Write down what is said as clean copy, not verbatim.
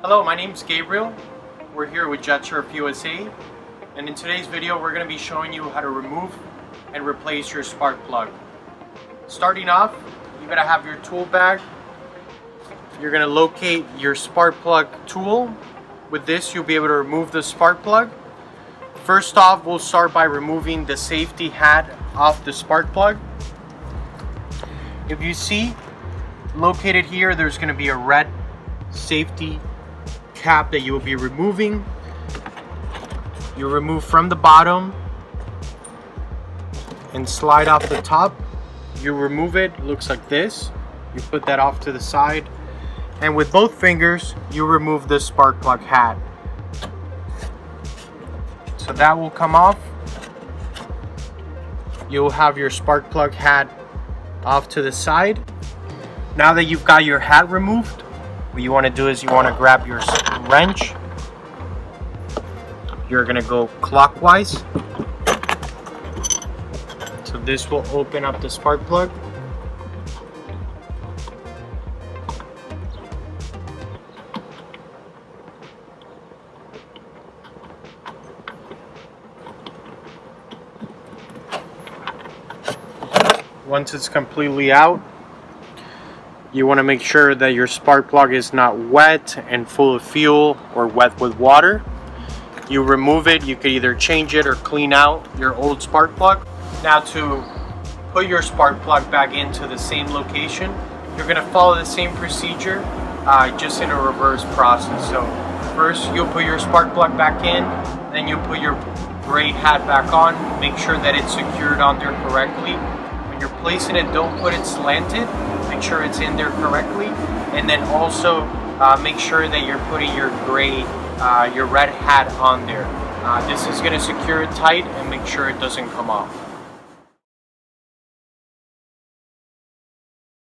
Hello, my name is Gabriel. We're here with JetSurf USA, and in today's video we're going to be showing you how to remove and replace your spark plug. Starting off, you're going to have your tool bag. You're going to locate your spark plug tool. With this you'll be able to remove the spark plug. First off, we'll start by removing the safety hat off the spark plug. If you see, located here, there's going to be a red safety cap that you will be removing. You remove from the bottom and slide off the top. You remove it, looks like this. You put that off to the side, and with both fingers you remove the spark plug hat. So that will come off. You'll have your spark plug hat off to the side. Now that you've got your hat removed, what you want to do is you want to grab your wrench. You're going to go clockwise. So this will open up the spark plug. Once it's completely out, you want to make sure that your spark plug is not wet and full of fuel or wet with water. You remove it. You can either change it or clean out your old spark plug. Now to put your spark plug back into the same location, you're going to follow the same procedure, just in a reverse process. So first you'll put your spark plug back in, then you'll put your gray hat back on. Make sure that it's secured on there correctly. When you're placing it, don't put it slanted. Make sure it's in there correctly, and then also make sure that you're putting your red hat on there. This is going to secure it tight and make sure it doesn't come off.